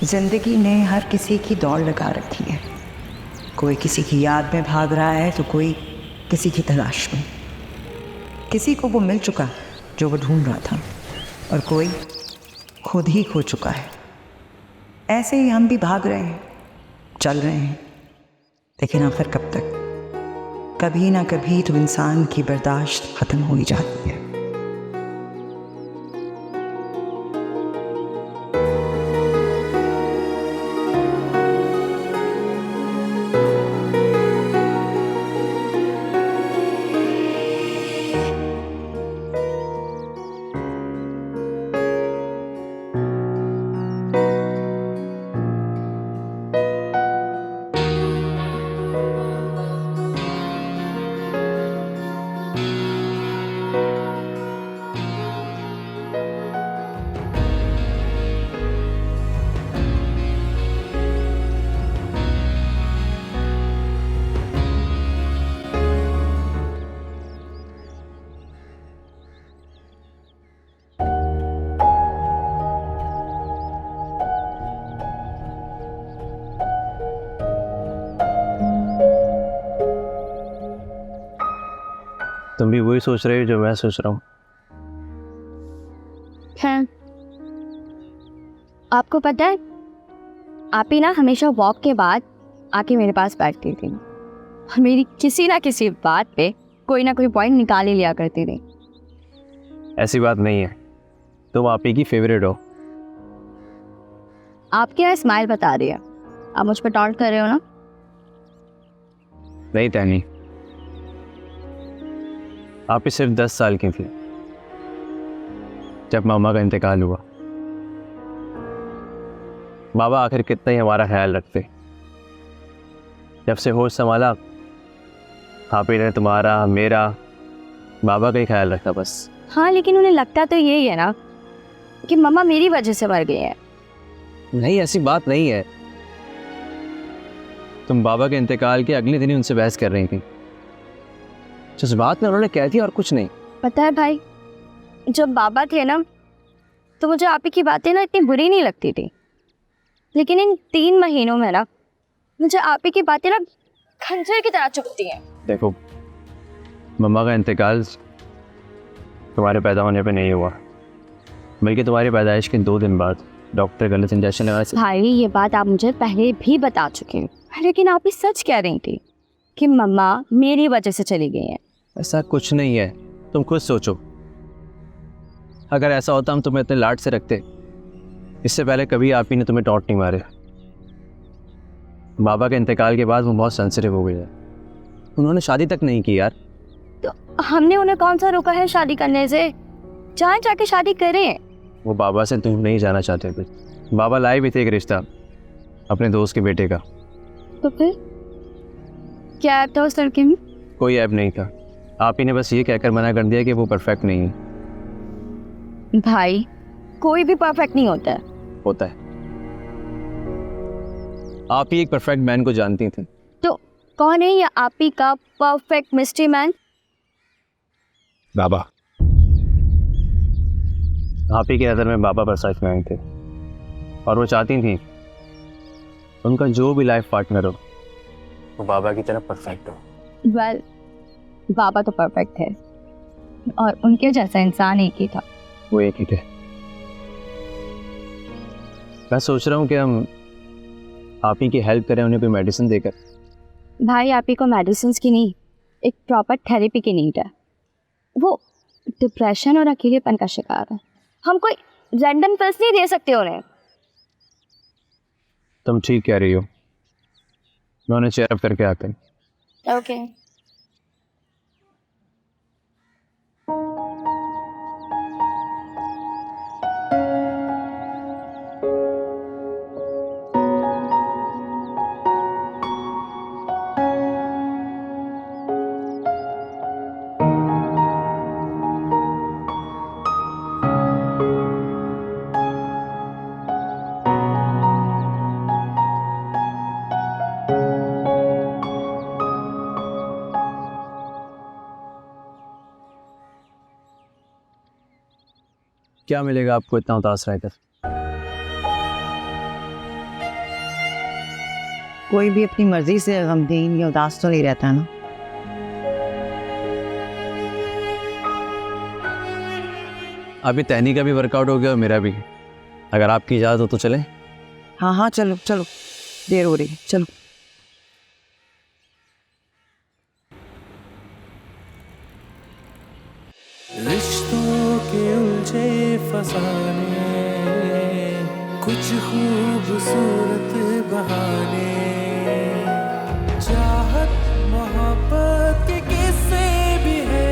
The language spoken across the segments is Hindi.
जिंदगी ने हर किसी की दौड़ लगा रखी है। कोई किसी की याद में भाग रहा है तो कोई किसी की तलाश में। किसी को वो मिल चुका जो वो ढूंढ रहा था और कोई खुद ही खो चुका है। ऐसे ही हम भी भाग रहे हैं, चल रहे हैं, लेकिन आखिर कब तक? कभी ना कभी तो इंसान की बर्दाश्त खत्म हो ही जाती है। तुम भी वही सोच रहे हो जो मैं सोच रहा हूँ। हैं? आपको पता है, आप ही ना हमेशा वॉक के बाद आके मेरे पास बैठती थी और मेरी किसी ना किसी बात पे कोई ना कोई पॉइंट निकाल ही लिया करती थी। ऐसी बात नहीं है, तुम आप ही की फेवरेट हो। आपकी ना स्माइल बता रही है, आप मुझ पर टॉन्ट कर रहे हो ना? नहीं टैनी, आप ही सिर्फ 10 साल की थी जब मामा का इंतकाल हुआ। बाबा आखिर कितना ही हमारा ख्याल रखते। जब से होश संभाला आप ही ने तुम्हारा, मेरा, बाबा का ही ख्याल रखा बस। हाँ, लेकिन उन्हें लगता तो यही है ना कि मम्मा मेरी वजह से मर गई है। नहीं, ऐसी बात नहीं है। तुम बाबा के इंतकाल के अगले दिन ही उनसे बहस कर रही थी। जज्बात में उन्होंने कह दिया और कुछ नहीं। पता है भाई, जब बाबा थे ना तो मुझे आप ही की बातें ना इतनी बुरी नहीं लगती थी, लेकिन इन 3 महीनों में ना मुझे आप ही की बातें ना खंजर की तरह चुभती हैं। देखो, मम्मा का इंतकाल तुम्हारे पैदा होने पे नहीं हुआ, बल्कि तुम्हारी पैदाइश के 2 दिन बाद डॉक्टर गलत इंजेक्शन लगा। भाई, ये बात आप मुझे पहले भी बता चुके हैं, लेकिन आप ही सच कह रही थी कि मम्मा मेरी वजह से चली गई हैं। ऐसा कुछ नहीं है, तुम खुद सोचो। अगर ऐसा होता हम तुम्हें इतने लाड से रखते, इससे पहले कभी आप ही ने तुम्हें टॉन्ट नहीं मारे। बाबा के इंतकाल के बाद वो बहुत सेंसिटिव हो गई है। उन्होंने शादी तक नहीं की यार। तो हमने उन्हें कौन सा रोका है शादी करने से? चाहे जाके शादी करें। वो बाबा से तुम नहीं जाना चाहते थे। बाबा लाए भी थे एक रिश्ता अपने दोस्त के बेटे का। तो फिर क्या ऐप था उस लड़के में? कोई ऐप नहीं था। आप ही ने बस ये कहकर मना कर दिया कि वो परफेक्ट नहीं है। भाई, कोई भी परफेक्ट नहीं होता है। होता है। आप ही एक परफेक्ट मैन को जानती थी। तो कौन है ये आप ही का परफेक्ट मिस्ट्री मैन? बाबा। आप ही की नज़र में बाबा परफेक्ट मैन थे और वो चाहती थी उनका जो भी लाइफ पार्टनर हो वो बाबा की तरह परफेक्ट हो। वेल, बाबा तो परफेक्ट है और उनके जैसा इंसान एक ही था। वो एक ही थे। मैं सोच रहा हूँ कि हम आप ही की हेल्प करें, उन्हें कोई मेडिसिन देकर। भाई, आप ही को मेडिसिन की नहीं, एक प्रॉपर थेरेपी की नीड है। वो डिप्रेशन और अकेलेपन का शिकार है। हम कोई रैंडम पिल्स नहीं दे सकते उन्हें। तुम ठीक कह रही हो। मैं उन्हें चेयर अप करके आता हूँ। ओके। क्या मिलेगा आपको इतना उदास रहकर? कोई भी अपनी मर्जी से गमगीन या उदास तो नहीं रहता ना। अभी तहनी का भी वर्कआउट हो गया और मेरा भी। अगर आपकी इजाज़त हो तो चलें? हाँ हाँ चलो चलो, देर हो रही है, चलो। रिश्तों के उलझे फसाने, कुछ खूबसूरत बहाने, चाहत मोहब्बत के किस्से भी है,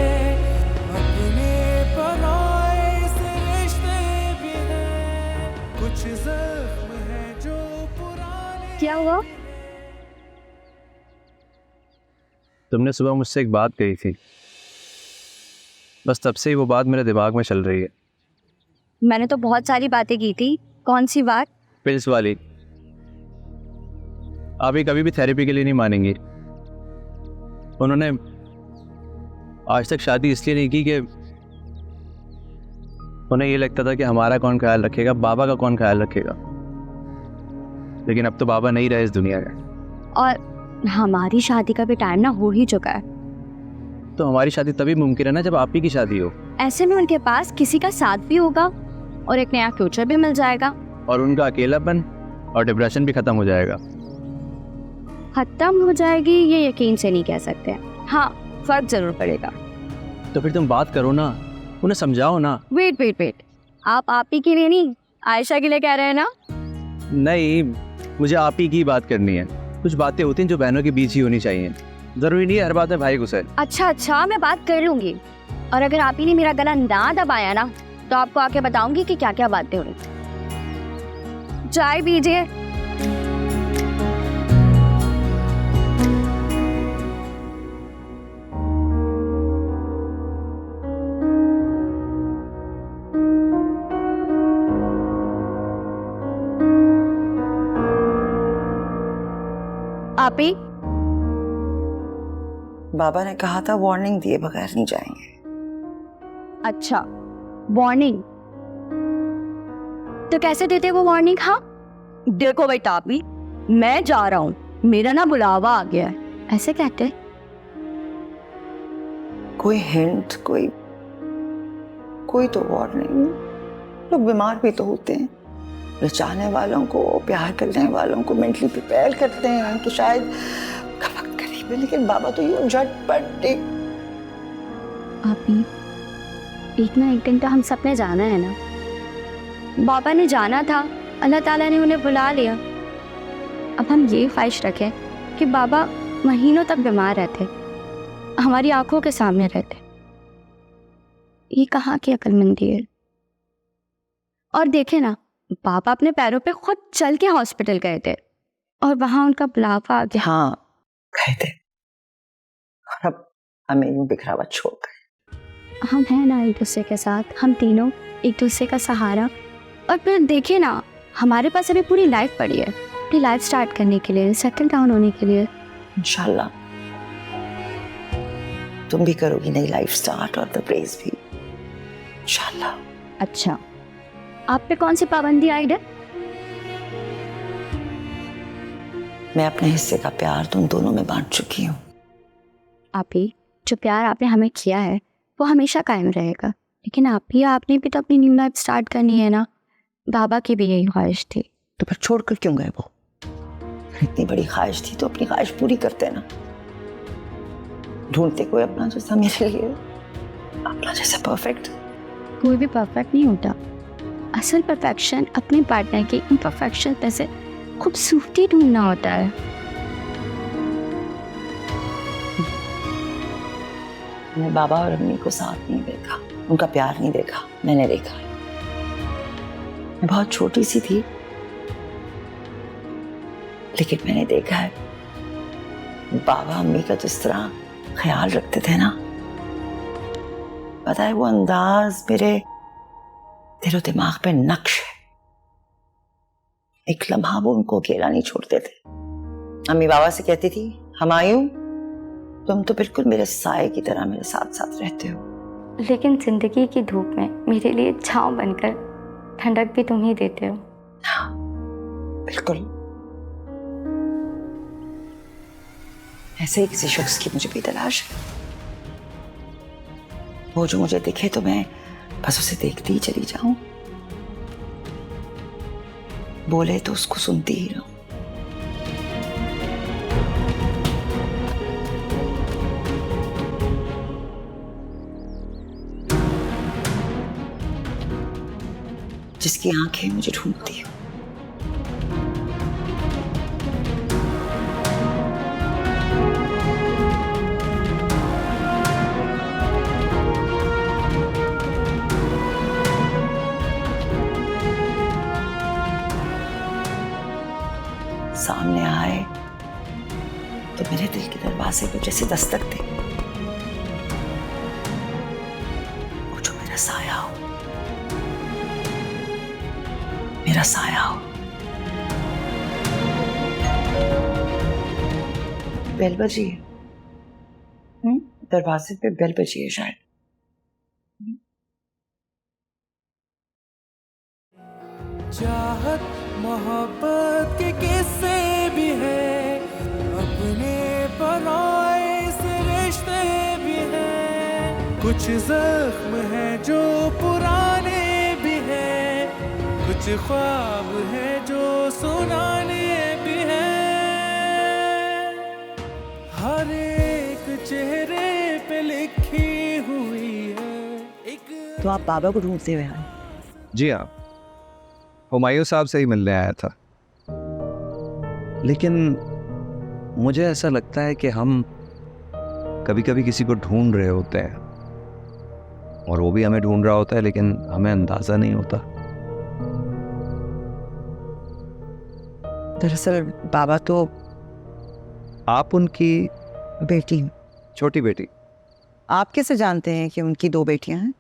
अपने पराए से रिश्ते भी हैं, कुछ जख्म है जो पुराने। क्या हुआ? तुमने सुबह मुझसे एक बात कही थी, बस तब से ही वो बात मेरे दिमाग में चल रही है। मैंने तो बहुत सारी बातें की थी, कौन सी बात? पिल्स वाली। अभी कभी भी थेरेपी के लिए नहीं मानेंगी। उन्होंने आज तक शादी इसलिए नहीं की कि उन्हें ये लगता था कि हमारा कौन ख्याल रखेगा, बाबा का कौन ख्याल रखेगा। लेकिन अब तो बाबा नहीं रहे इस दुनिया में। और हमारी शादी का भी टाइम ना हो ही चुका है। तो हमारी शादी तभी मुमकिन है ना जब आप ही की शादी हो। ऐसे में उनके पास किसी का साथ भी होगा और एक नया फ्यूचर भी मिल जाएगा। और उनका अकेलापन और डिप्रेशन भी खत्म हो जाएगा। खत्म हो जाएगी ये यकीन से नहीं कह सकते। हाँ, फर्क जरूर पड़ेगा। तो फिर तुम बात करो ना, उन्हें समझाओ ना। वेट वेट वेट, आप ही के लिए नहीं, आयशा के लिए कह रहे हैं ना? नहीं, मुझे आप ही की बात करनी है। कुछ बातें होती हैं जो बहनों के बीच ही होनी चाहिए। जरूरी नहीं है हर बात में भाई घुसे। अच्छा, मैं बात कर लूंगी। और अगर आप ही ने मेरा गला ना दबाया ना तो आपको आके बताऊंगी कि क्या क्या बातें हो रही। चाय पीजिए। आप ही? बाबा ने कहा था वार्निंग दिए बगैर नहीं जाएंगे। अच्छा, वार्निंग तो कैसे देते वो वार्निंग? हाँ देखो बेटा, अभी मैं जा रहा हूँ, मेरा ना बुलावा आ गया है, ऐसे कहते? कोई हिंट, कोई तो वार्निंग। लोग बीमार भी तो होते हैं। चाहने वालों को, प्यार करने वालों को मेंटली प्रिपेयर करते हैं कि शायद वक्त करीब है। लेकिन बाबा तो यूं झटपट अभी एक ना एक दिन तो हम सबने जाना है ना। बाबा ने जाना था, अल्लाह ताला ने उन्हें बुला लिया। अब हम ये ख्वाहिश रखें कि बाबा महीनों तक बीमार रहते, हमारी आंखों के सामने रहते। ये कहाँ की अक्लमंदी है? और देखे ना, पापा अपने पैरों पे खुद चल के हॉस्पिटल गए थे और वहां उनका बुलावा आ गया। हाँ गए थे, और अब हमें यूं बिखरा हुआ छोड़ गए। हम हैं ना एक दूसरे के साथ, हम तीनों एक दूसरे का सहारा। और फिर देखे ना, हमारे पास अभी पूरी लाइफ पड़ी है, अपनी लाइफ स्टार्ट करने के लिए, सेटल डाउन होने के लिए। इंशाल्लाह तुम भी करोगी नई लाइफ स्टार्ट और द प्रेज भी, इंशाल्लाह। अच्छा, आप पे कौन सी पाबंदी आई है? मैं अपने हिस्से का प्यार तुम दोनों में बांट चुकी हूँ। आप ही, जो प्यार आपने हमें किया है वो हमेशा कायम रहेगा। लेकिन आपने भी तो अपनी न्यू लाइफ स्टार्ट करनी है ना। बाबा की भी यही ख्वाहिश थी। तो फिर छोड़कर क्यों गए वो? इतनी बड़ी ख्वाहिश थी तो अपनी ख्वाहिश पूरी करते ना। ढूंढते कोई अपना जैसा, मेरे लिए अपना जैसा परफेक्ट। कोई भी परफेक्ट नहीं होता। असल परफेक्शन अपने पार्टनर के इम्परफेक्शन में से खूबसूरती ढूंढना होता है। मैंने बाबा और अम्मी को साथ नहीं देखा, उनका प्यार नहीं देखा। मैंने देखा, मैं बहुत छोटी सी थी, लेकिन मैंने देखा है बाबा अम्मी का जिस तरह ख्याल रखते थे ना। पता है, वो अंदाज मेरे दिलो दिमाग पे नक्श है। एक लम्हा वो उनको अकेला नहीं छोड़ते थे। अम्मी बाबा से कहती थी, हमायूं तुम तो बिल्कुल मेरे साए की तरह मेरे साथ साथ रहते हो। लेकिन जिंदगी की धूप में मेरे लिए छांव बनकर ठंडक भी तुम ही देते हो। बिल्कुल, ऐसे ही किसी शख्स की मुझे भी तलाश है, वो जो मुझे दिखे तो मैं बस उसे देखती ही चली जाऊं, बोले तो उसको सुनती ही रहूं। जिसकी आंखें मुझे ढूंढती हो। सामने आए तो मेरे दिल के दरवाजे पे जैसे दस्तक दे, वो जो मेरा साया हो, मेरा साया हो। बेल बजी है, दरवाजे पे बेल बजी है शायद। चाहत मोहब्बत के किस्से भी हैं, अपने पराए से रिश्ते भी हैं। कुछ जख्म हैं जो पुराने भी हैं, कुछ ख्वाब हैं जो सुनाने भी हैं। हर एक चेहरे पे लिखी हुई है एक। तो आप बाबा को ढूंढते हुए आए? जी हाँ, हुमायूं साहब से ही मिलने आया था, लेकिन मुझे ऐसा लगता है कि हम कभी कभी किसी को ढूंढ रहे होते हैं और वो भी हमें ढूंढ रहा होता है, लेकिन हमें अंदाजा नहीं होता। दरअसल बाबा तो आप उनकी बेटी, छोटी बेटी। आप कैसे जानते हैं कि उनकी 2 बेटियां हैं?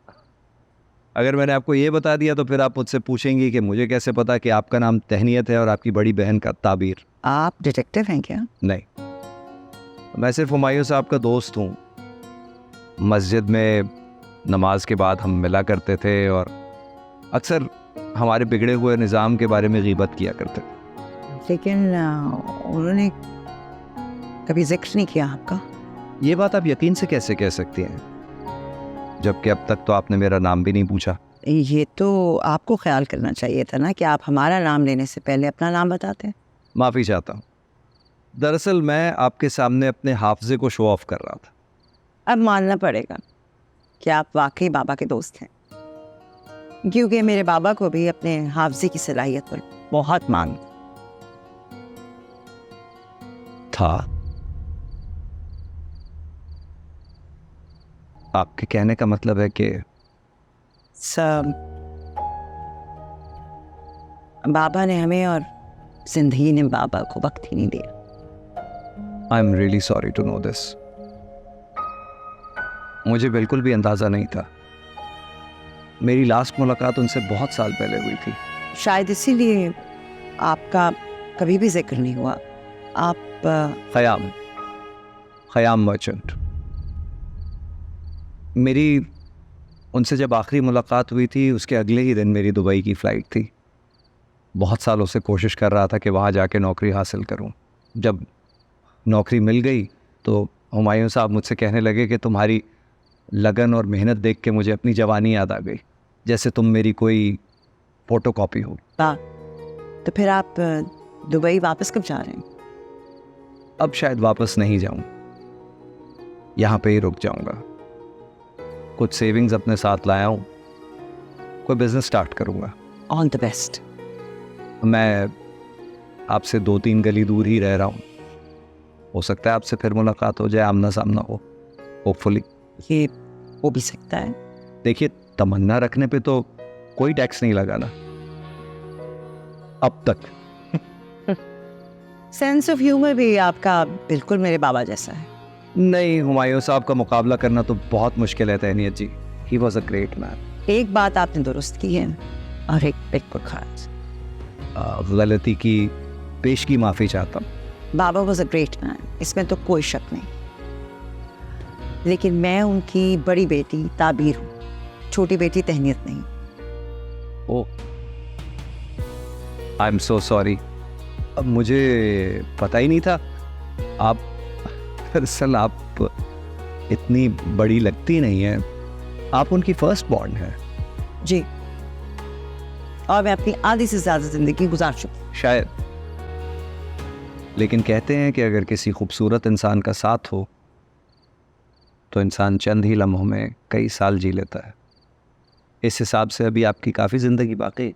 अगर मैंने आपको ये बता दिया तो फिर आप मुझसे पूछेंगी कि मुझे कैसे पता कि आपका नाम तहनीत है और आपकी बड़ी बहन का ताबीर। आप डिटेक्टिव हैं क्या? नहीं, मैं सिर्फ हुमायूं साहब का दोस्त हूँ। मस्जिद में नमाज के बाद हम मिला करते थे और अक्सर हमारे बिगड़े हुए निज़ाम के बारे में गीबत किया करते थे। लेकिन उन्होंने कभी जिक्र नहीं किया आपका। ये बात आप यकीन से कैसे कह सकती हैं, जबकि अब तक तो आपने मेरा नाम भी नहीं पूछा। ये तो आपको ख्याल करना चाहिए था ना कि आप हमारा नाम लेने से पहले अपना नाम बताते। माफ़ी चाहता हूँ, दरअसल मैं आपके सामने अपने हाफजे को शो ऑफ कर रहा था। अब मानना पड़ेगा कि आप वाकई बाबा के दोस्त हैं, क्योंकि मेरे बाबा को भी अपने हाफजे की सलाहियत पर बहुत मांग था। आपके कहने का मतलब है कि सब बाबा ने हमें और जिंदगी ने बाबा को वक्त ही नहीं दिया। I am really sorry to know this. मुझे बिल्कुल भी अंदाज़ा नहीं था। मेरी लास्ट मुलाकात उनसे बहुत साल पहले हुई थी। शायद इसीलिए आपका कभी भी जिक्र नहीं हुआ। आप ख़याम मर्चेंट। मेरी उनसे जब आखिरी मुलाकात हुई थी उसके अगले ही दिन मेरी दुबई की फ़्लाइट थी। बहुत सालों से कोशिश कर रहा था कि वहाँ जाके नौकरी हासिल करूँ। जब नौकरी मिल गई तो हुमायूं साहब मुझसे कहने लगे कि तुम्हारी लगन और मेहनत देख के मुझे अपनी जवानी याद आ गई, जैसे तुम मेरी कोई फ़ोटोकॉपी हो। तो फिर आप दुबई वापस कब जा रहे हैं? अब शायद वापस नहीं जाऊँ, यहाँ पे ही रुक जाऊँगा। कुछ सेविंग्स अपने साथ लाया हूँ, कोई बिजनेस स्टार्ट करूँगा। All the best. मैं आपसे 2-3 गली दूर ही रह रहा हूँ, हो सकता है आपसे फिर मुलाकात हो जाए, आमना सामना हो, होपफुली। ये हो भी सकता है। देखिए, तमन्ना रखने पे तो कोई टैक्स नहीं लगाना अब तक। सेंस ऑफ ह्यूमर भी आपका बिल्कुल मेरे बाबा जैसा है। नहीं, हुमायूं साहब का मुकाबला करना तो बहुत मुश्किल है Tahneet ji. He was a great man. एक बात आपने दुरुस्त की है और एक बिल्कुल खास। गलती की पेशगी माफ़ी चाहता हूँ। बाबा वॉज अ ग्रेट मैन, इसमें तो कोई शक नहीं। लेकिन मैं उनकी बड़ी बेटी ताबीर हूँ, छोटी बेटी तहनीत नहीं। ओह, आई एम सो सॉरी। अब मुझे पता ही नहीं था। आप दरअसल आप इतनी बड़ी लगती नहीं हैं। आप उनकी फर्स्ट बॉर्न हैं। जी, और मैं अपनी आधी से ज़्यादा ज़िंदगी गुजार चुकी। शायद, लेकिन कहते हैं कि अगर किसी खूबसूरत इंसान का साथ हो तो इंसान चंद ही लम्हों में कई साल जी लेता है। इस हिसाब से अभी आपकी काफ़ी ज़िंदगी बाकी।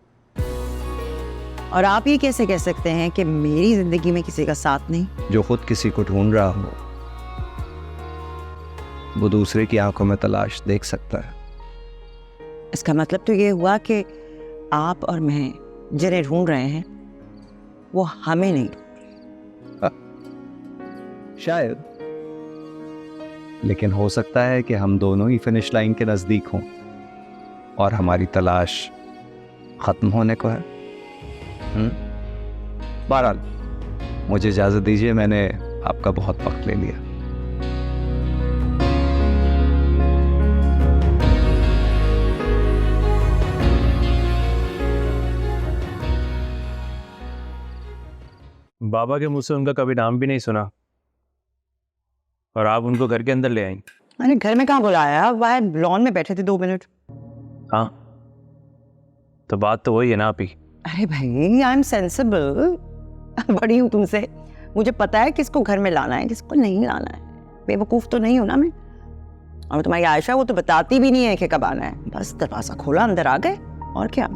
और आप ये कैसे कह सकते हैं कि मेरी ज़िंदगी में किसी का साथ नहीं? जो खुद किसी को ढूंढ रहा हो वो दूसरे की आंखों में तलाश देख सकता है। इसका मतलब तो ये हुआ कि आप और मैं जिन्हें ढूंढ रहे हैं वो हमें नहीं। शायद, लेकिन हो सकता है कि हम दोनों ही फिनिश लाइन के नज़दीक हों और हमारी तलाश ख़त्म होने को है। बहरहाल, मुझे इजाज़त दीजिए, मैंने आपका बहुत वक्त ले लिया। बाबा के मुंह से उनका कभी नाम भी नहीं सुना और आप उनको घर के अंदर ले आई। मैंने घर में कहाँ बुलाया, बाहर लॉन में बैठे थे 2 मिनट। हाँ, तो बात तो वही है ना आप ही। अरे भाई, आई एम सेंसिबल, बड़ी हूँ तुमसे, मुझे पता है किसको घर में लाना है किसको नहीं लाना है। बेवकूफ़ तो नहीं हूँ ना मैं। और तुम्हारी आयशा वो तो बताती भी नहीं है कि कब आना है, बस दरवाज़ा खोला अंदर आ गए, और क्या।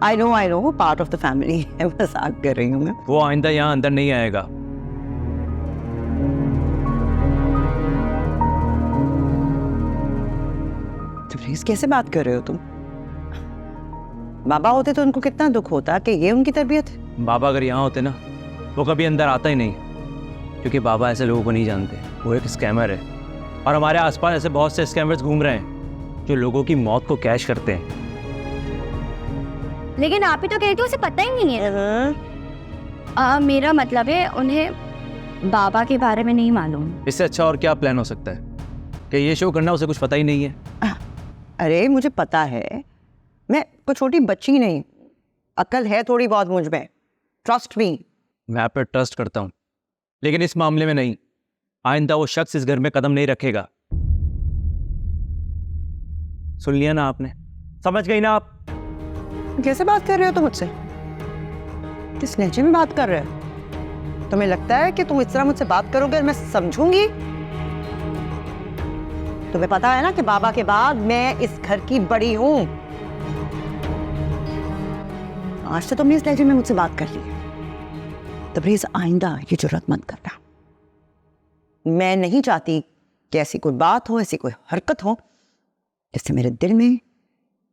I know part of the family है, मजाक कर रही हूँ मैं। वो आइंदा यहाँ अंदर नहीं आएगा। तो प्लीज कैसे बात कर रहे हो तुम? बाबा होते तो उनको कितना दुख होता कि ये उनकी तरबियत है। बाबा अगर यहाँ होते ना वो कभी अंदर आता ही नहीं, क्योंकि बाबा ऐसे लोगों को नहीं जानते। वो एक स्कैमर है और हमारे आसपास ऐसे बहुत से स्कैमर्स घूम रहे हैं जो लोगों की मौत को कैश करते हैं। लेकिन आप ही तो कहते हो उसे पता ही नहीं है। मेरा मतलब है उन्हें बाबा के बारे में नहीं मालूम। इससे अच्छा और क्या प्लान हो सकता है कि ये शो करना उसे कुछ पता ही नहीं है। अरे मुझे पता है, मैं कोई छोटी बच्ची नहीं, अक्ल है थोड़ी बहुत मुझ में, ट्रस्ट मी। मैं आप पे ट्रस्ट करता हूँ, लेकिन इस मामले में नहीं। आइंदा वो शख्स इस घर में कदम नहीं रखेगा। सुन लिया ना आपने? समझ गई ना आप? कैसे बात कर रहे हो तुम मुझसे? किस लहजे में बात कर रहे हो? तुम्हें लगता है कि तुम इस तरह मुझसे बात करोगे और मैं समझूंगी? तुम्हें पता है ना कि बाबा के बाद मैं इस घर की बड़ी हूं। आज तो तुमने इस लहजे में मुझसे बात कर ली है, तो प्लीज आइंदा ये जुर्रत मत करना। मैं नहीं चाहती कि ऐसी कोई बात हो, ऐसी कोई हरकत हो जिससे मेरे दिल में,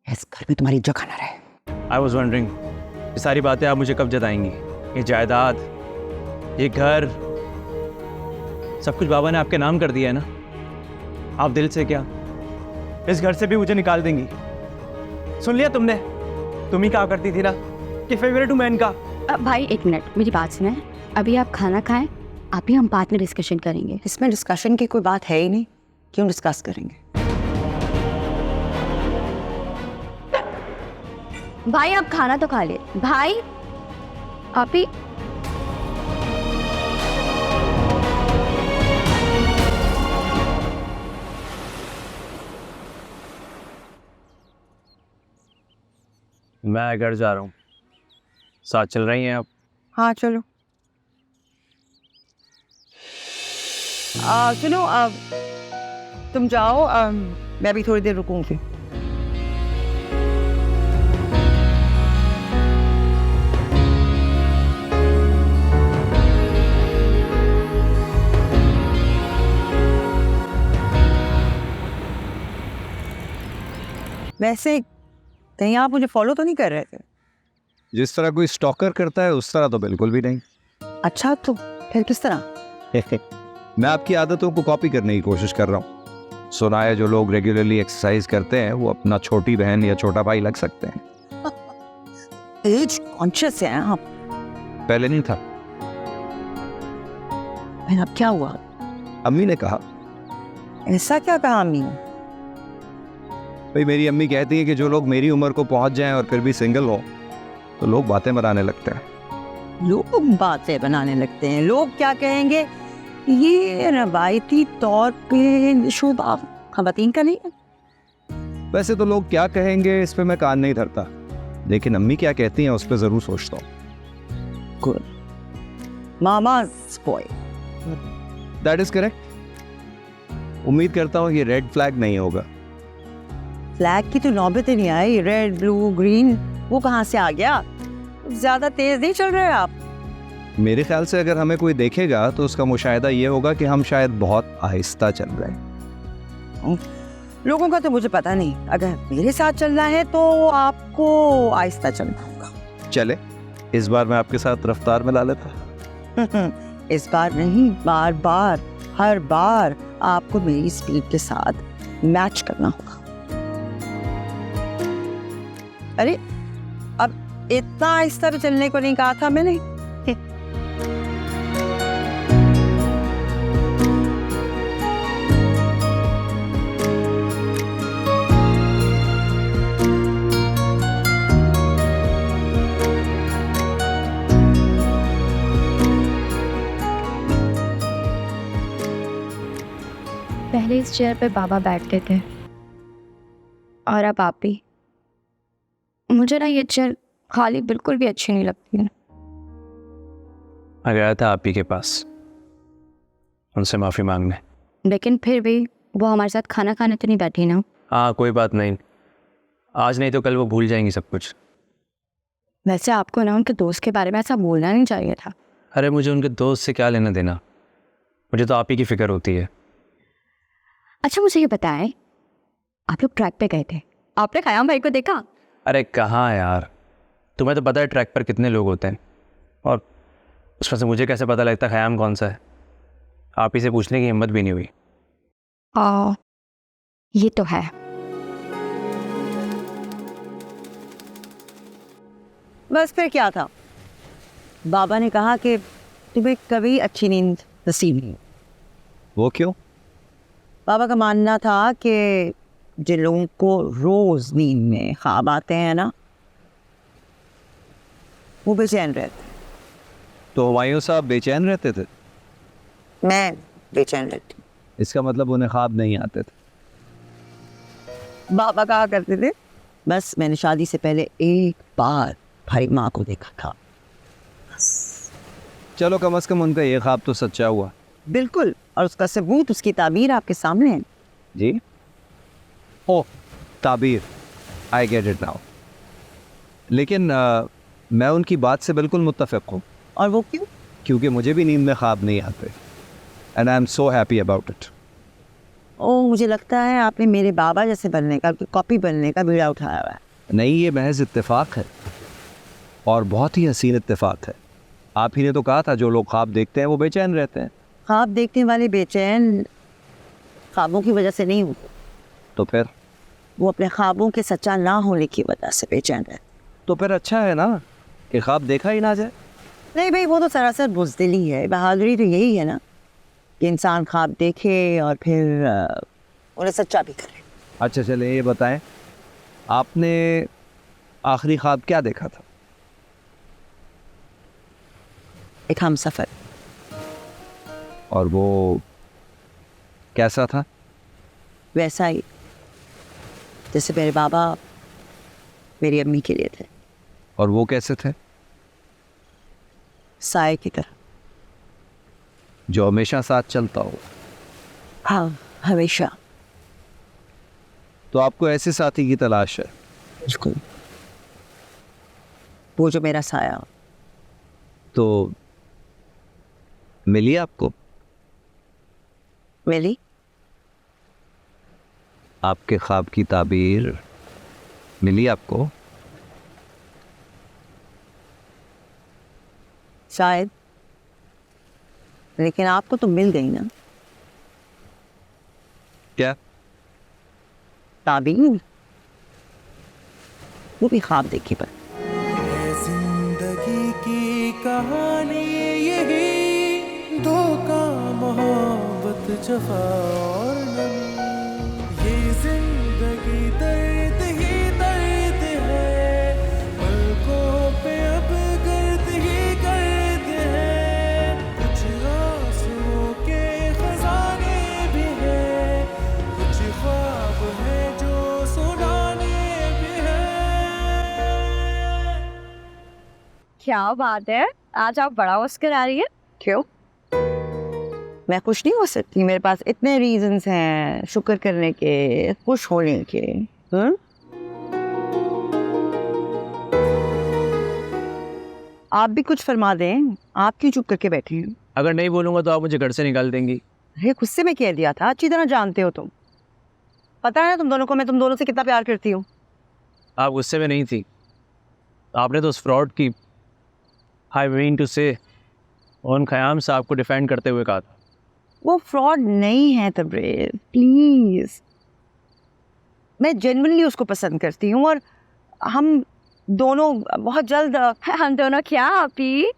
इस घर में तुम्हारी जगह ना रहे। आई वॉज वंडरिंग, ये सारी बातें आप मुझे कब जताएंगी? ये जायदाद, ये घर, सब कुछ बाबा ने आपके नाम कर दिया है ना। आप दिल से क्या इस घर से भी मुझे निकाल देंगी? सुन लिया तुमने? तुम ही कहा करती थी ना कि फेवरेट हूं मैं इनका। भाई एक मिनट, मेरी बात सुने। अभी आप खाना खाएं, अभी हम बाद में डिस्कशन करेंगे। इसमें डिस्कशन की कोई बात है ही नहीं, क्यों डिस्कस करेंगे? भाई आप खाना तो खा ले। भाई आप ही मैं घर जा रहा हूँ, साथ चल रही हैं आप? हाँ चलो। सुनो, तुम जाओ, मैं भी थोड़ी देर रुकूंगी। वैसे कहीं आप मुझे फॉलो तो नहीं कर रहे थे? जिस तरह कोई स्टॉकर करता है उस तरह तो बिल्कुल भी नहीं। अच्छा, तो फिर किस तरह? मैं आपकी आदतों को कॉपी करने की कोशिश कर रहा हूँ। सुना है जो लोग रेगुलरली एक्सरसाइज करते हैं वो अपना छोटी बहन या छोटा भाई लग सकते हैं। एज कॉन्शियस हैं आप। पहले नहीं था। अब क्या हुआ? अम्मी ने कहा। ऐसा क्या कहा अम्मी ने? भाई मेरी अम्मी कहती है कि जो लोग मेरी उम्र को पहुंच जाएं और फिर भी सिंगल हो तो लोग बातें बनाने लगते हैं। लोग बातें बनाने लगते हैं, लोग क्या कहेंगे, ये रवायती तौर पे शोभा खवातीन का नहीं है। वैसे तो लोग क्या कहेंगे इस पे मैं कान नहीं धरता, लेकिन अम्मी क्या कहती हैं उस पर जरूर सोचता हूँ। Good, mama's boy. That is correct. उम्मीद करता हूँ ये रेड फ्लैग नहीं होगा। फ्लैग की तो नौबत ही नहीं आई। रेड, ब्लू, ग्रीन वो कहाँ से आ गया? ज्यादा तेज नहीं चल रहे आप। मेरे ख्याल से अगर हमें कोई देखेगा तो उसका मुशाहिदा ये होगा कि हम शायद बहुत आहिस्ता चल रहे हैं। लोगों का तो मुझे पता नहीं, अगर मेरे साथ चलना है तो आपको आहिस्ता चलना होगा। चले, इस बार मैं आपके साथ रफ्तार में ला लेता। इस बार नहीं, बार बार, हर बार आपको मेरी स्पीड के साथ मैच करना होगा। अरे अब इतना आहिस्ता तो चलने को नहीं कहा था मैंने। पहले इस चेयर पे बाबा बैठते थे और अब आप भी। मुझे ना ये चेयर खाली बिल्कुल भी अच्छी नहीं लगती है। मैं गया था आप ही के पास उनसे माफ़ी मांगने, लेकिन फिर भी वो हमारे साथ खाना खाने तो नहीं बैठी ना। हाँ कोई बात नहीं, आज नहीं तो कल वो भूल जाएंगी सब कुछ। वैसे आपको ना उनके दोस्त के बारे में ऐसा बोलना नहीं चाहिए था। अरे मुझे उनके दोस्त से क्या लेना देना, मुझे तो आप ही की फ़िक्र होती है। अच्छा मुझे ये बताएं, आप लोग ट्रैक पे गए थे, आपने ख़याम भाई को देखा? अरे कहाँ यार, तुम्हें तो पता है ट्रैक पर कितने लोग होते हैं, और उसमें से मुझे कैसे पता लगता ख़याम कौन सा है? आप ही से पूछने की हिम्मत भी नहीं हुई। ये तो है। बस फिर क्या था, बाबा ने कहा कि तुम्हें कभी अच्छी नींद नसीब नहीं। वो क्यों? बाबा का मानना था कि जिन लोगों को रोज नींद में ख्वाब आते हैं ना, वो बेचैन रहते। तो हुमायूं साहब बेचैन रहते थे? मैं बेचैन रहती। इसका मतलब उन्हें ख्वाब नहीं आते थे। बाबा कहा करते थे, बस मैंने शादी से पहले एक बार भाई माँ को देखा था। चलो कम से कम उनका ये ख्वाब तो सच्चा हुआ। बिल्कुल, और उसका सबूत, उसकी ताबीर आपके सामने है। जी? ओह ताबीर, आई गेट इट नाउ। लेकिन मैं उनकी बात से बिल्कुल मुत्तफ़िक़ हूँ। और वो क्यों? क्योंकि मुझे भी नींद में ख्वाब नहीं आते, and I am so happy about it. Oh, मुझे लगता है आपने मेरे बाबा जैसे बनने का, कॉपी बनने का बीड़ा उठाया हुआ है। नहीं, ये महज इत्तेफाक है, और बहुत ही हसीन इत्तेफाक है। आप ही ने तो कहा था जो लोग ख्वाब देखते हैं वो बेचैन रहते हैं। ख्वाब देखने वाले बेचैन ख्वाबों की वजह से नहीं होते, तो फिर? वो अपने ख्वाबों के सच्चा ना होने की वजह से बेचैन रहते। तो फिर अच्छा है ना कि ख्वाब देखा ही ना जाए। नहीं भाई, वो तो सरासर बुज़दिली है। बहादुरी तो यही है ना कि इंसान ख्वाब देखे और फिर उन्हें सच्चा भी करे। अच्छा चले ये बताएं, आपने आखिरी ख्वाब क्या देखा था? एक हम सफ़र। और वो कैसा था? वैसा ही जैसे मेरे बाबा मेरी अम्मी के लिए थे। और वो कैसे थे? साए की तरह। जो हमेशा साथ चलता हो। हाँ, हमेशा। तो आपको ऐसे साथी की तलाश है? बिल्कुल, वो जो मेरा साया। तो मिली आपको? मिली। आपके ख्वाब की ताबीर मिली आपको? शायद, लेकिन आपको तो मिल गई ना क्या? ताबीर, वो भी ख्वाब देखी पर। जिंदगी की कहानी यही धोखा मोहब्बत शफा और नमी। ये जिंदगी दर्द ही दर्द है, पलकों पे अब गर्द ही गर्द है। कुछ आंसुओं के खजाने भी है, कुछ ख्वाब है जो सुनाने भी है। क्या बात है, आज आप बड़ा मुस्कुरा आ रही है। क्यों? मैं खुश नहीं हो सकती? मेरे पास इतने रीजंस हैं शुक्र करने के, खुश होने के। आप भी कुछ फरमा दें, आप क्यों चुप करके बैठे हैं? अगर नहीं बोलूँगा तो आप मुझे घर से निकाल देंगी। अरे गुस्से में कह दिया था, अच्छी तरह जानते हो तुम। पता है ना तुम दोनों को मैं तुम दोनों से कितना प्यार करती हूँ। आप गुस्से में नहीं थी, आपने तो उस फ्रॉड की, आई मीन टू से, उन ख़याम साहब को डिफेंड करते हुए कहा था। वो फ्रॉड नहीं है तब्रेज़, प्लीज। मैं जेन्युइनली उसको पसंद करती हूँ और हम दोनों बहुत जल्द हम दोनों क्या आप ही?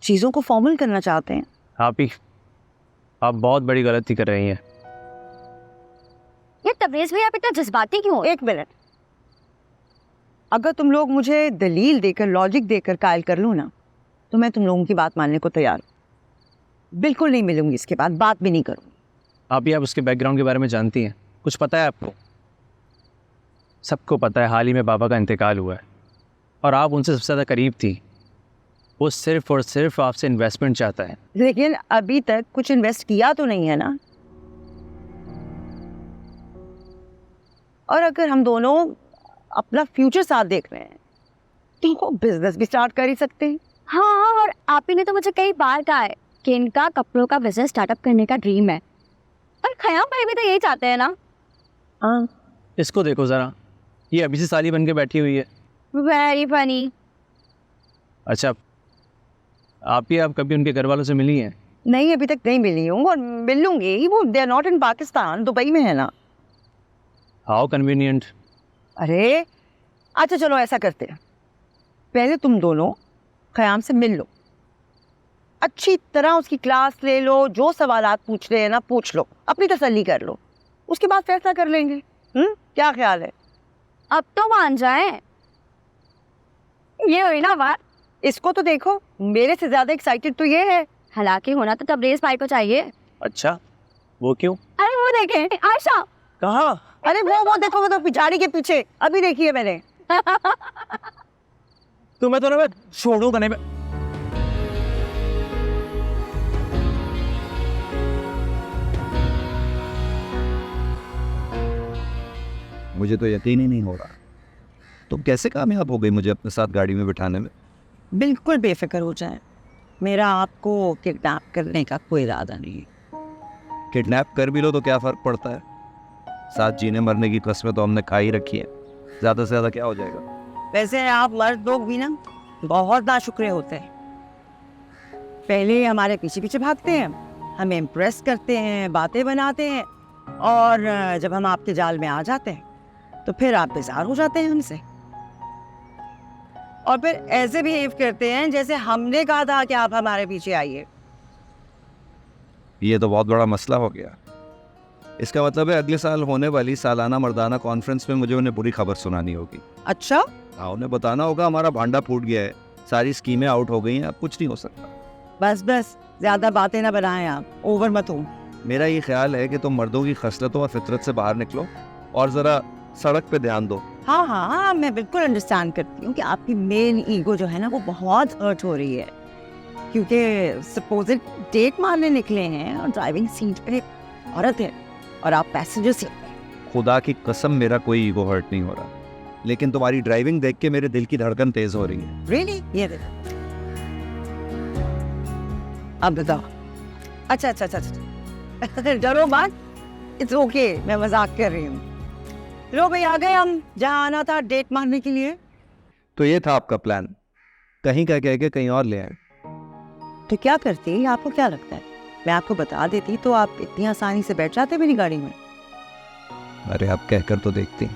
चीज़ों को फॉर्मल करना चाहते हैं। आप ही, आप बहुत बड़ी गलती कर रही हैं। ये तबरेज़ भैया आप इतना जज्बाती क्यों हो? एक मिनट, अगर तुम लोग मुझे दलील देकर, लॉजिक देकर कायल कर लो ना, तो मैं तुम लोगों की बात मानने को तैयार हूँ। बिल्कुल नहीं मिलूंगी, इसके बाद बात भी नहीं करूँगी। आप ही, आप उसके बैकग्राउंड के बारे में जानती हैं? कुछ पता है आपको? सबको पता है हाल ही में बाबा का इंतकाल हुआ है और आप उनसे सबसे ज़्यादा करीब थी। वो सिर्फ और सिर्फ आपसे इन्वेस्टमेंट चाहता है। लेकिन अभी तक कुछ इन्वेस्ट किया तो नहीं है ना। और अगर हम दोनों अपना फ्यूचर साथ देख रहे हैं तो बिजनेस भी स्टार्ट कर ही सकते हैं। हाँ, और आप ही ने तो मुझे कई बार कहा है कि इनका कपड़ों का बिजनेस स्टार्टअप करने का ड्रीम है, और खयाम भाई भी तो यही चाहते हैं ना। हाँ, इसको देखो ज़रा, ये अभी से साली बन के बैठी हुई है। Very funny. अच्छा, आप ही, आप कभी उनके घर वालों से मिली हैं? नहीं, अभी तक नहीं मिली हूँ और मिल लूंगी। वो they are not in Pakistan, Dubai में है ना। How convenient. अरे अच्छा चलो ऐसा करते हैं, पहले तुम दोनों खयाम से मिल लो, अच्छी तरह उसकी क्लास ले लो, जो सवालात पूछ रहे हैं ना पूछ लो, अपनी तसल्ली कर लो, उसके बाद फैसला कर लेंगे। क्या ख्याल है? अब तो मान जाए। ये हुई ना बात। इसको तो देखो, मेरे से ज्यादा एक्साइटेड तो ये है। हालांकि होना तो तबरेज़ भाई को चाहिए। अच्छा, वो क्यों? अरे वो देखें, आयशा। कहाँ? अरे वो देखो, वो तो पिछाड़ी के पीछे, अभी देखिए मैंने। तुम्हें तो ना मैं छोड़ूंगा नहीं। मैं मुझे तो यकीन ही नहीं हो रहा, तुम कैसे कामयाब हो गई मुझे अपने साथ गाड़ी में बिठाने में। बिल्कुल बेफिक्र हो जाए, मेरा आपको किडनैप करने का कोई इरादा नहीं है। किडनैप कर भी लो तो क्या फ़र्क पड़ता है, साथ जीने मरने की कसमें तो हमने खाई रखी है, ज़्यादा से ज़्यादा क्या हो जाएगा। वैसे आप मर्द लोग भी ना बहुत नाशुक्रे होते हैं। पहले हमारे पीछे पीछे भागते हैं, हमें इम्प्रेस करते हैं, बातें बनाते हैं, और जब हम आपके जाल में आ जाते हैं तो फिर आप बेजार हो जाते हैं हमसे, और फिर ऐसे बिहेव करते हैं जैसे हमने कहा था कि आप हमारे पीछे आइए। ये तो बहुत बड़ा मसला हो गया। इसका मतलब है अगले साल होने वाली सालाना मर्दाना कॉन्फ्रेंस में मुझे उन्हें बुरी खबर सुनानी होगी। अच्छा, हाँ, उन्हें बताना होगा हमारा भांडा फूट गया है, सारी स्कीमें आउट हो गई हैं, अब कुछ नहीं हो सकता। बस बस ज्यादा बातें ना बनाएं आप, ओवर मत हो। मेरा ये ख्याल है कि तुम मर्दों की खसलतों और फितरत से बाहर निकलो और ज़रा सड़क पे ध्यान दो। हाँ हाँ हाँ, मैं बिल्कुल अंडरस्टैंड करती हूँ कि आपकी मेन ईगो जो है ना वो बहुत हर्ट हो रही है, क्योंकि सपोज डेट मारने निकले हैं और ड्राइविंग सीट पे औरत है और आप पैसेंजर सीट पे। खुदा की कसम मेरा कोई ईगो हर्ट नहीं हो रहा, लेकिन तुम्हारी ड्राइविंग देख के मेरे दिल की धड़कन तेज हो रही है। रियली? ये देखो, अब बताओ। अच्छा अच्छा अच्छा अच्छा, डरो मत, इट्स ओके, मैं मजाक कर रही हूँ। लो भाई, आ गए हम जहाँ आना था डेट मारने के लिए। तो ये था आपका प्लान, कहीं का कह के कहीं और ले आए। तो क्या करती, आपको क्या लगता है मैं आपको बता देती तो आप इतनी आसानी से बैठ जाते मेरी गाड़ी में? अरे आप कहकर तो देखती।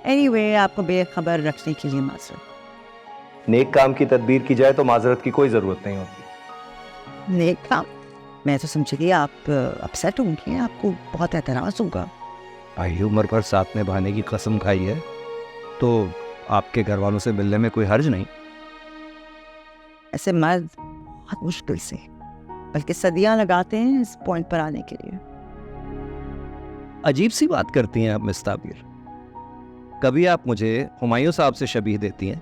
एनीवे, आपको बेखबर रखने के लिए माजरत। नेक काम की तदबीर की जाए तो माजरत की कोई ज़रूरत नहीं होती। नेक काम? मैं तो समझ गई आप अपसेट होंगे, आपको बहुत एतराज़ होगा। भाई उम्र भर साथ में बहाने की कसम खाई है, तो आपके घर वालों से मिलने में कोई हर्ज नहीं। ऐसे मर्द बहुत मुश्किल से, बल्कि सदियां लगाते हैं इस पॉइंट पर आने के लिए। अजीब सी बात करती हैं आप मिस ताबीर। कभी आप मुझे हुमायूं साहब से शबीह देती हैं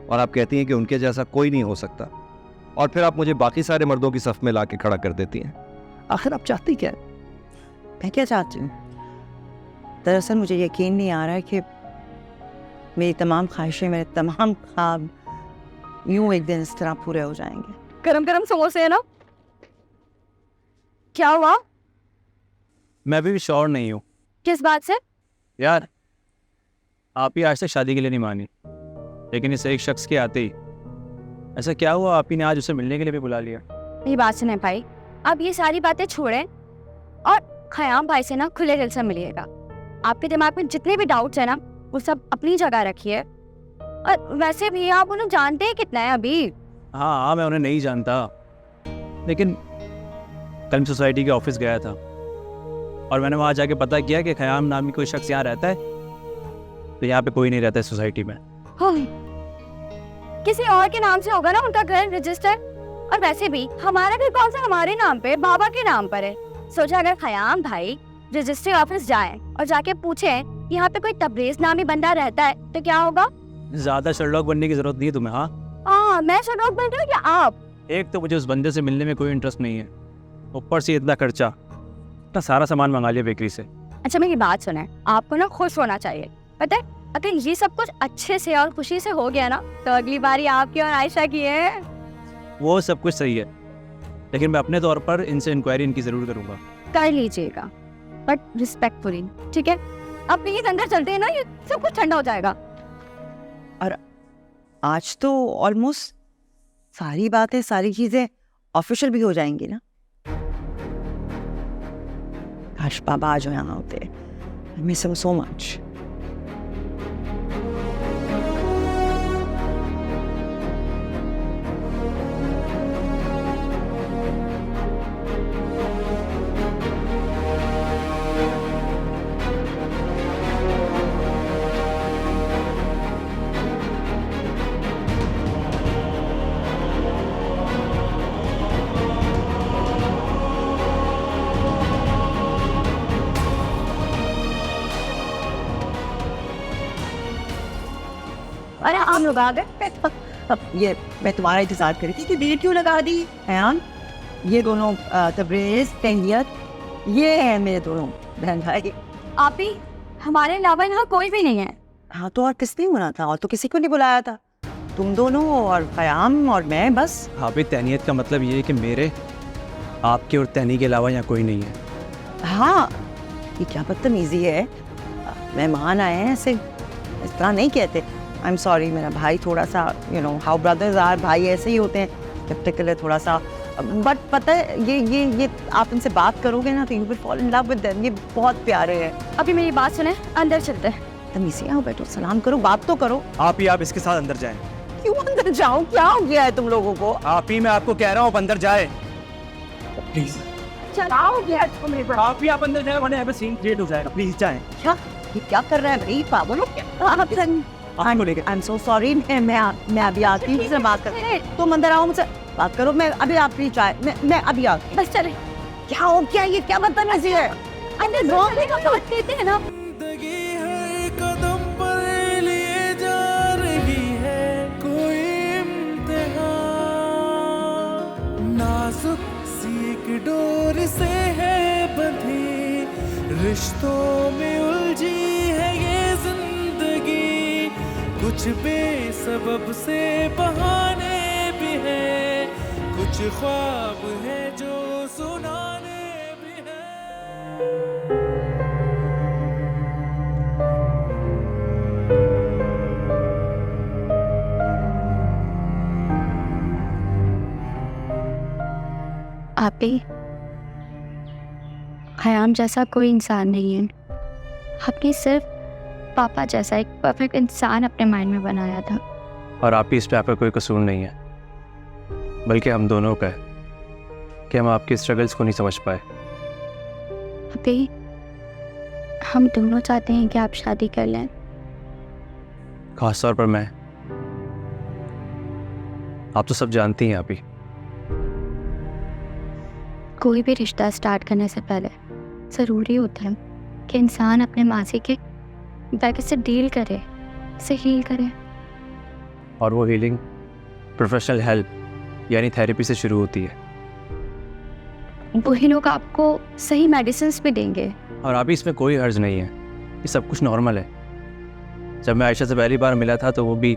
और आप कहती हैं कि उनके जैसा कोई नहीं हो सकता, और फिर आप मुझे बाकी सारे मर्दों की सफ में ला के खड़ा कर देती हैं। आखिर आप चाहती क्या है? मैं क्या चाहती हूँ? दरअसल मुझे यकीन नहीं आ रहा है कि मेरी तमाम ख्वाहिशें, मेरे तमाम ख्वाब यूं एक दिन इस तरह पूरे हो जाएंगे। गरम गरम समोसे है ना? क्या हुआ? मैं अभी भी श्योर नहीं हूँ किस बात से? यार। आप ही आज तक शादी के लिए नहीं मानी, लेकिन इस एक शख्स के आते ही ऐसा क्या हुआ आप ही ने आज उसे मिलने के लिए भी बुला लिया? मेरी बात सुने भाई, अब ये सारी बातें छोड़ें और खयाम भाई से ना खुले दिल से मिलिएगा। आपके दिमाग में जितने भी डाउट्स है ना, वो सब अपनी जगह रखिए। और वैसे भी आप उन्हें जानते हैं कितना है अभी? हाँ, मैं उन्हें नहीं जानता, लेकिन कल मैं सोसाइटी के ऑफिस गया था और मैंने वहाँ जाके पता किया कि खयाम नामी कोई शख्स यहाँ रहता है। तो यहाँ पे कोई नहीं रहता है सोसाइटी में। किसी और के नाम से होगा ना उनका घर रजिस्टर। और वैसे भी हमारा घर कौन सा हमारे नाम पे, बाबा के नाम पर है। सोचा अगर खयाम भाई रजिस्ट्री ऑफिस जाए और जाके पूछे यहाँ पे कोई तबरेज नामी बंदा रहता है तो क्या होगा? ज्यादा शर्लॉक बनने की जरूरत नहीं है तुम्हें। हाँ, मैं शर्लॉक बन रहा हूँ या आप? एक तो मुझे उस बंदे से मिलने में कोई इंटरेस्ट नहीं है, ऊपर से इतना खर्चा, इतना सारा सामान मंगा लिया बेकरी से। अच्छा मेरी बात सुने, आपको ना खुश होना चाहिए। पता है अगर ये सब कुछ अच्छे से और खुशी से हो गया ना, तो अगली बारी आपकी और आयशा की है। वो सब कुछ सही है, लेकिन मैं अपने तौर पर इनसे इंक्वायरी इनकी जरूर करूंगा। कर लीजिएगा, बट रिस्पेक्टफुली, ठीक है? अब प्लीज अंदर चलते हैं ना, ये सब कुछ ठंडा हो जाएगा। और आज तो ऑलमोस्ट सारी बातें, सारी चीजें ऑफिशियल भी हो जाएंगी ना। काश बाबा आज यहाँ होते। I miss him so much. अरे आप लोग आ गए। अब ये मैं तुम्हारा इंतजार कर रही थी कि देर क्यों लगा दी। हयान, ये दोनों तबरेज, तंगियत, ये है मेरे दोनों बहन भाई। आप ही, हमारे अलावा यहाँ कोई भी नहीं है। हाँ तो और किसने होना था? और तो किसी को नहीं बुलाया था। तुम दोनों और खयाम और मैं बस। हाफि, तैनीयत का मतलब ये है कि मेरे, आपके और तैनी के अलावा यहाँ कोई नहीं है। हाँ, ये क्या बदतमीजी है। मेहमान आए हैं, ऐसे इस तरह नहीं कहते। आई एम सॉरी, मेरा भाई थोड़ा सा you know how brothers are, भाई ऐसे ही होते हैं पर्टिकुलर थोड़ा सा। बट पता है ये आप इनसे बात करोगे ना तो you will fall in love with them. ये बहुत प्यारे हैं। अभी मेरी बात सुने, अंदर चलते हैं। तमीज़ आओ, बैठो, सलाम करो, बात तो करो। आप ही, आप इसके साथ अंदर जाएं। क्यों अंदर जाऊं? क्या हो गया है तुम लोगों को? आप ही, मैं आपको कह रहा हूँ आप अंदर जाए प्लीज। चलाओ गया तुम। आप ही, आप अंदर जाए, वरना यहाँ पे सीन क्रिएट हो जाएगा। प्लीज जाएं। क्या ये क्या कर रहा है भाई? पागल हो क्या? आप बोलेंगे। आई एम सो सॉरी। मैं अभी आती हूँ, मुझसे बात कर। तुम अंदर आओ, मुझसे बात करो। मैं अभी आपकी चाय, मैं अभी आती। बस चले। क्या हो गया? ये क्या बदतमीजी है? अंदर रोने का बात कहते हैं ना। जिंदगी हर कदम पर लिए जा रही है कोई इम्तिहान, नाजुक सी एक डोर से है बंधी, रिश्तों में उलझी है ये जिंदगी। कुछ बेसबब से बहाने भी है, कुछ ख्वाब है जो सुनाने भी है। आप ही, खयाम जैसा कोई इंसान नहीं है। आपने सिर्फ पापा जैसा एक परफेक्ट इंसान अपने माइंड में बनाया था। और आप ही, इस पे आपका कोई कसूर नहीं है, बल्कि हम दोनों का है। कि हम आपके स्ट्रगल्स को नहीं समझ पाए। अभी हम दोनों चाहते हैं कि आप शादी कर लें। खास तौर पर मैं। आप तो सब जानती हैं अभी। कोई भी रिश्ता स्टार्ट करने से पहले ज़रूरी होता है कि इंसान अपने माजी के बैग से डील करे, से हील करे। और वो हीलिंग प्रोफेशनल हेल्प यानी थेरेपी से शुरू होती है। वही लोग आपको सही मेडिसिन्स भी देंगे। और अभी इसमें कोई हर्ज नहीं है, ये सब कुछ नॉर्मल है। जब मैं आयशा से पहली बार मिला था तो वो भी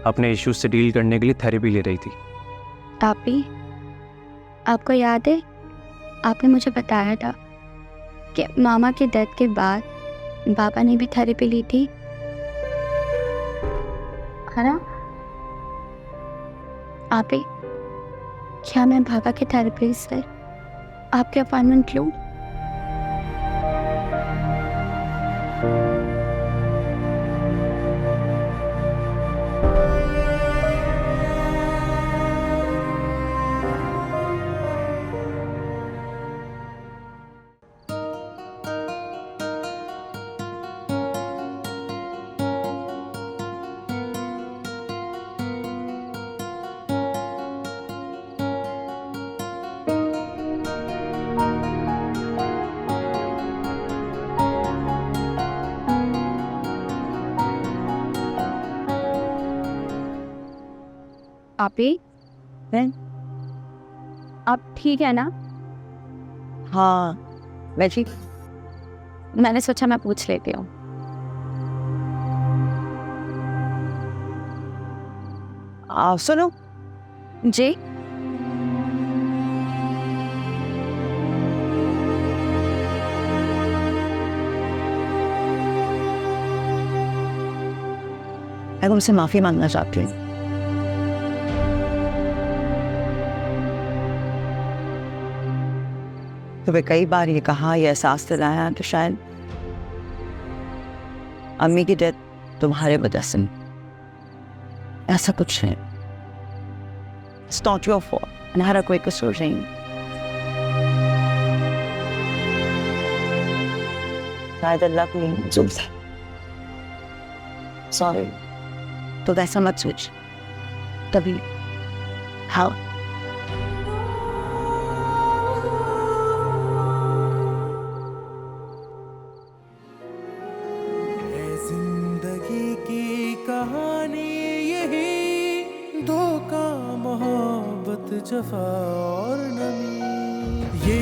अपने इश्यूज से डील करने के लिए थेरेपी ले रही थी। आप भी, आपको याद है आपने मुझे बताया था कि मामा की डेथ के बाद बाबा ने भी थेरेपी ली थी, है ना? आप ही, क्या मैं बाबा के थेरेपिस्ट से आपके अपॉइंटमेंट लूँ? आप ही, आप ठीक है ना? हाँ मैं ठीक। मैंने सोचा मैं पूछ लेती हूँ। सुनो, जी? मैं तुमसे माफ़ी मांगना चाहती हूँ। तुम्हें कई बार ये कहा, ये एहसास दिलाया कि शायद अम्मी की डेथ तुम्हारे वजह से। ऐसा कुछ है, It's not your fault, अनहारा कोई कसूर नहीं। शायद अल्लाह को नहीं मंजूर था। सॉरी, तो ऐसा मत सोच कभी। हाँ, जिंदगी की कहानी यही, धोखा मोहब्बत जफा और नमी, ये